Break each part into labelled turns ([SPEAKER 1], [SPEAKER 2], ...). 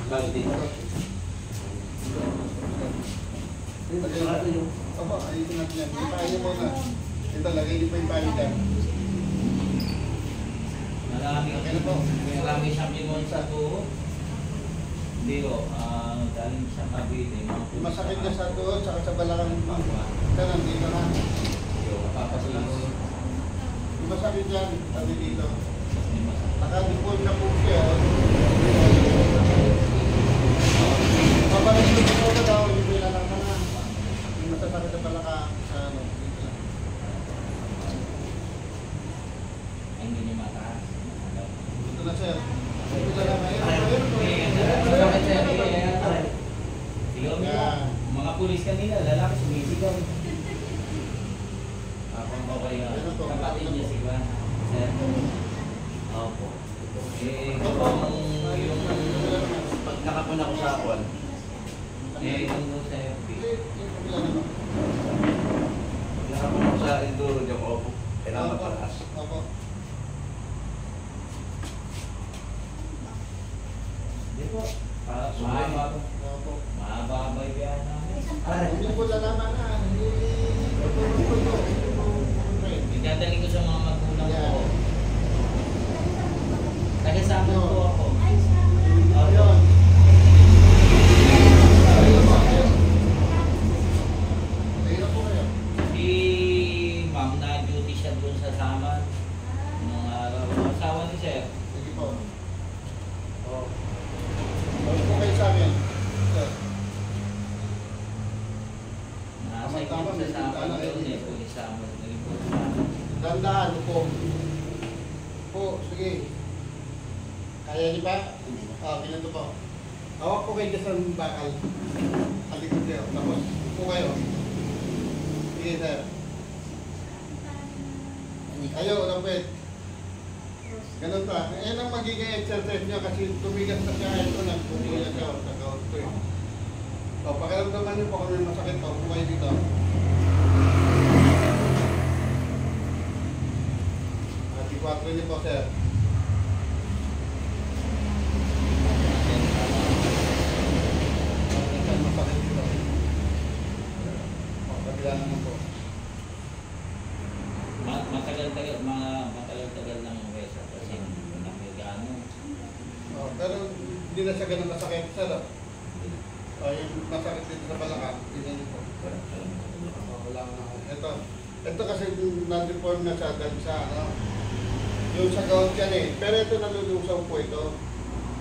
[SPEAKER 1] Bakit dito?
[SPEAKER 2] Opo, ayusin natin yan. Yung pahay niyo po na. Ito, lagay niyo po yung pahay dyan.
[SPEAKER 1] Marami siyang limon sa tuhod. Hindi ko, galing siyang Cavite.
[SPEAKER 2] Masakit niya sa tuhod, saka sa balakang ito, nandito na. Yung masakit dyan, sabi dito. Nakadipon na po siya. Papalit ko na daw, hindi lang na. Yung masasakit na pala ka sa ano.
[SPEAKER 1] Hindi niya mataas.
[SPEAKER 2] Ito na sir. Ito na lang.
[SPEAKER 1] Mga pulis kanina, lalaki sumisigaw. Akong okay nga. Kapatid niya si Juan. Sir. Opo. Yung pag nakapun ako sa Juan, yung sa FB. Nakapun ako sa Enduro yung opo. Kailangan magpataas.
[SPEAKER 2] Opo.
[SPEAKER 1] Di po. Mahaba ba yan namin?
[SPEAKER 2] Hindi ko lalaman na.
[SPEAKER 1] Nagdadaling ko sa mga magulang ko. Tagasama po ako.
[SPEAKER 2] Ayun. Ayun po kayo.
[SPEAKER 1] Si ma'am na duty siya doon sa Saman. Nung araw. Asawa ni Sir.
[SPEAKER 2] Sige po. Ayun po kayo sa amin. Sir.
[SPEAKER 1] Nasa ikot sa Saman doon eh. Pulis Saman.
[SPEAKER 2] Dandaan po. Po, sige. Kaya niyo pa? Pinanto po. Hawak po kayo sa bakal. Halikot kayo. Tapos, po kayo. Sige, sir. Kayo, lapit. Ganun pa. Yan ang magiging exercise niyo kasi tumigas na siya. Ito na, tumigas siya. Sa gout ko eh. So, pakiramdaman niyo po kung may masakit po. Po kayo dito. Di-4 niyo po, sir.
[SPEAKER 1] Matagal-tagal ng wesa kasi nagano.
[SPEAKER 2] Pero hindi na siya ganun masakit, sir. Yung masakit dito sa balakang, hindi na po. Wala na. Ito kasi na-deform na siya dahil sa ano, yung sa gout yan eh. Pero ito nalulusaw po ito.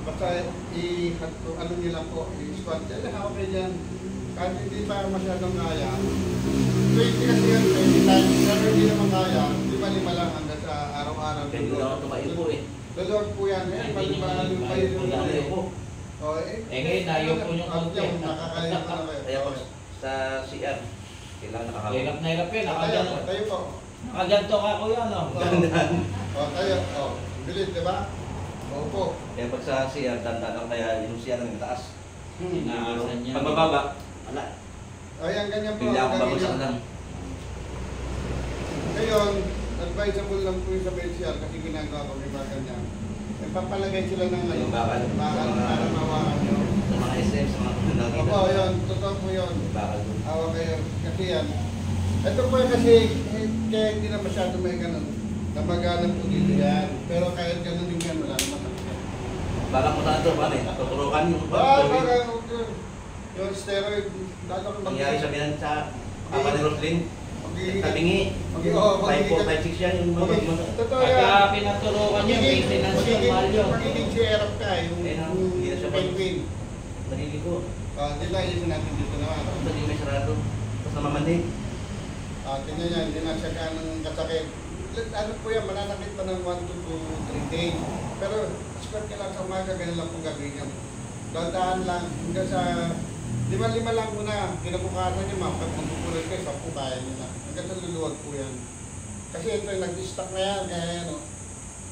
[SPEAKER 2] Basta ano nila po, i-squat yan. Okay dyan. Kahit hindi pa masyadong kaya. 20 kasi yan, 20 times. Pero hindi naman kaya. 5 lang hanggang sa araw-araw.
[SPEAKER 1] Hindi na ako tumayo po eh.
[SPEAKER 2] Lord po yan. Pag-ipahalong kayo yung
[SPEAKER 1] ngayon, ayaw po yung konti.
[SPEAKER 2] Nakakaya ko na kayo.
[SPEAKER 3] Kaya po sa CR, kailangan nakahawak.
[SPEAKER 1] Hirap na hirap yun.
[SPEAKER 2] Tayo po.
[SPEAKER 1] Nakaganto ka ko yan.
[SPEAKER 2] Tayo. Bilis, di ba? Opo.
[SPEAKER 3] Kaya pag sa CR, dandan lang kaya yung CR ng taas.
[SPEAKER 1] Inaasan niya.
[SPEAKER 3] Pag mababa, wala.
[SPEAKER 2] Ayan, ganyan po.
[SPEAKER 3] Bigla akong babagsak lang.
[SPEAKER 2] Ngayon, advisable lang po yung sa BCR kasi ginagawa ko may bagal niya. Papalagay sila ng
[SPEAKER 3] Yung bakal.
[SPEAKER 2] Bakal para mawakan nyo.
[SPEAKER 3] Sa mga SM, sa mga nakita.
[SPEAKER 2] Opo, yun. Totoo po yun.
[SPEAKER 3] Bakal doon.
[SPEAKER 2] Awa kayo. Kasi yan. Ito po kasi, kaya hindi na masyado may ganun. Namagalan po dito yan. Pero kahit ganun din yan, wala naman sakit.
[SPEAKER 3] Baka mo sa ito, paano eh? Tuturukan yung
[SPEAKER 2] Baka yung steroid.
[SPEAKER 3] nangyari sa binan sa Papa ni Roslyn. Tabingi. 5, 4, 5, 6 yan yung mga
[SPEAKER 2] Totoo yan.
[SPEAKER 1] Pagka pinaturukan niya, maintenance yung malyo.
[SPEAKER 2] Magiging CRF ka eh.
[SPEAKER 3] Hindi na siya
[SPEAKER 2] penguin.
[SPEAKER 3] Naliligo.
[SPEAKER 2] Dito ayusin natin dito naman.
[SPEAKER 3] Tapos hindi may sarado. Tapos namamandi.
[SPEAKER 2] Tingnan niya, hindi na siya ganong kasakit. Ano po yan, mananakit pa ng 1 to 3 days. Pero squat ka lang sa umaga, ganun lang po gagawin yan. Dahan lang, hanggang sa 5 lang muna. Kinabukasan niya ma'am, pag magpupulan kayo, 10 kaya niyo na. Hanggang sa luluwag po yan. Kasi ito yung nag-stock na yan, kaya ano,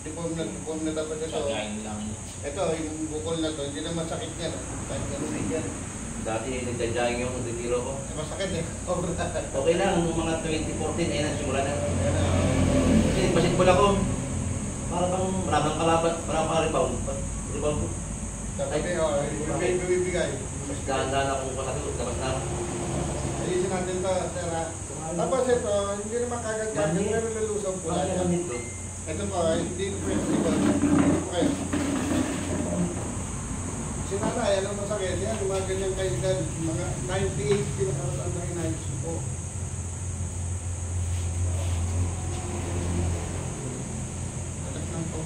[SPEAKER 2] deform na dapat ito.
[SPEAKER 1] Sagayin lang.
[SPEAKER 2] Ito, yung bukol na to, hindi na masakit yan. Kahit ganun din yan.
[SPEAKER 3] Dati nagdadayang yung nagtitiro ko.
[SPEAKER 2] Masakit eh.
[SPEAKER 3] Okay lang, nung mga 2014, ayun ang simula na. Kasi nagbasketball ako. Para bang maraming kalaban, maraming rebound. Rebound ko.
[SPEAKER 2] Sabi, may bibigay.
[SPEAKER 3] Mas dahan-dahan ako pasagot, tapos na.
[SPEAKER 2] Ayusin natin ito, sir ha. Tapos ito, hindi naman kagad-kagad, pero lulusong po
[SPEAKER 3] Bakit
[SPEAKER 2] lang.
[SPEAKER 3] naman dito?
[SPEAKER 2] Ito po, hindi po yung likod. Dito po kayo. Si nanay, anong masakit? Yan, yung mga ganyan kayo edad, mga 98, pinakarataan na inayos ko po. Anak lang po.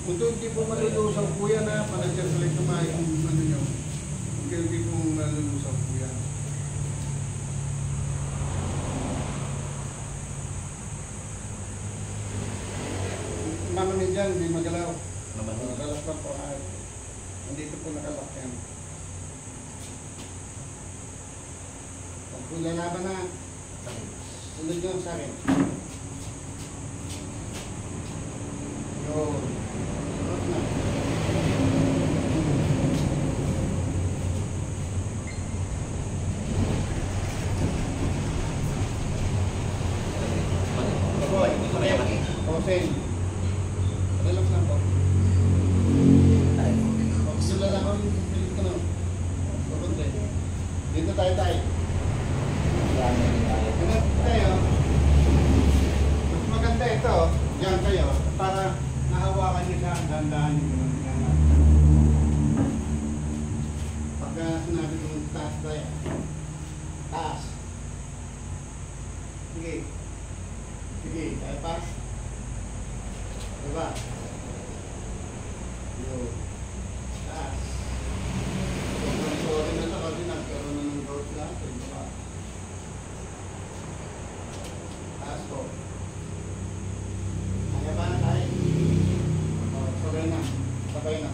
[SPEAKER 2] Kung hindi po malulusaw po yan ha, panagsasalit naman yung ano nyo. Hindi po malulusaw po yan. Mama niya dyan, hindi magalaw. Nakalas lang po ha. Nandito po nakalak yan. Pag po lalaban na, sunod nyo sa akin. Yun. Sunod na.
[SPEAKER 3] Boy, gusto mo yaman eh.
[SPEAKER 2] Hossein. Relax lang po. Sila lang ako yung pilit ko na. Papunti. Dito tayo. Ganun tayo. Mas maganda ito. Diyan kayo. Para nahawakan niyo siya. Dandahan niyo. Pagka sinabi kong taas tayo. Taas. Sige. Sige. Tayo pa. Diba? Yun. Taas. Sorry na ito kasi nagkaroon na ng growth lahat. Diba? Taas ko. Kaya ba na tayo? O, sabay na. Sabay na.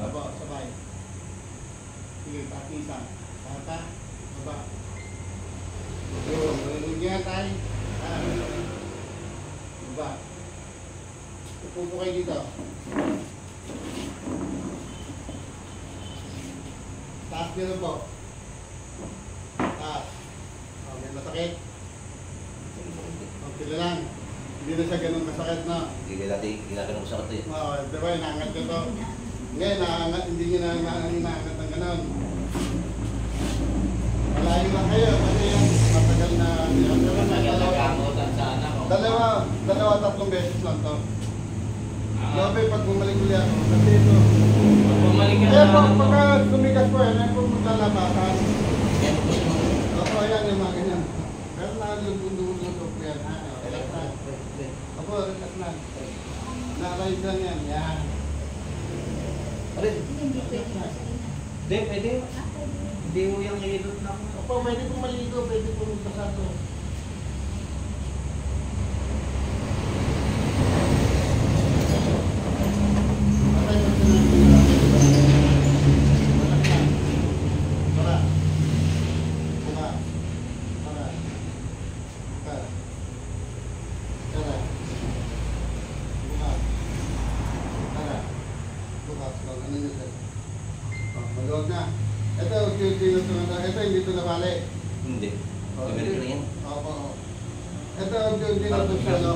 [SPEAKER 2] Aba, sabay. Sige, pakisa. Tata. Aba. Yun. Nalulugyan tayo. Aba. Upo kayo dito. Taas nyo po. Taas. Okay, masakit. Okay lang. Hindi na siya ganun masakit na.
[SPEAKER 3] Hindi ka dati ginagawa ko sa kato eh.
[SPEAKER 2] Oo, diba, inaangat ko to. Ngayon, naangat, hindi nyo inaangat ng ganun. Malayo lang kayo kasi yan, matagal na.
[SPEAKER 1] Matagal na gamutan sa anak ko.
[SPEAKER 2] Tatlong beses lang to. Grabe, pag bumalik ulit ako, kasi ito.
[SPEAKER 1] Pag bumalik ka
[SPEAKER 2] Kaya
[SPEAKER 1] na
[SPEAKER 2] po,
[SPEAKER 1] ano,
[SPEAKER 2] pagka tumigas po, yan po maglalabasan.
[SPEAKER 1] yan po yung
[SPEAKER 2] Opo, yan yung mga ganyan. Pero nalulundulo po yan. Relax lang. Opo, relax lang. Na-ride lang yan. Yan.
[SPEAKER 3] Alin?
[SPEAKER 4] Hindi pwede.
[SPEAKER 1] Hindi, pwede. Hindi mo yung nililot na ako.
[SPEAKER 2] Opo, pwede pong maligo, pwede pong magpasado. Ito hindi ito nabali.
[SPEAKER 3] Hindi. Gamit ko na yan.
[SPEAKER 2] Opo. Ito hindi na ito siya, no?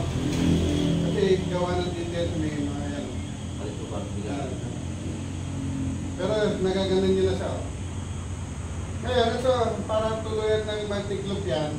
[SPEAKER 2] Kasi gawa ng details may mga yan.
[SPEAKER 3] Palit ko parang bigyan.
[SPEAKER 2] Pero nagaganon nyo na siya. Ngayon, ito, para tuluyan ng magtiklop yan,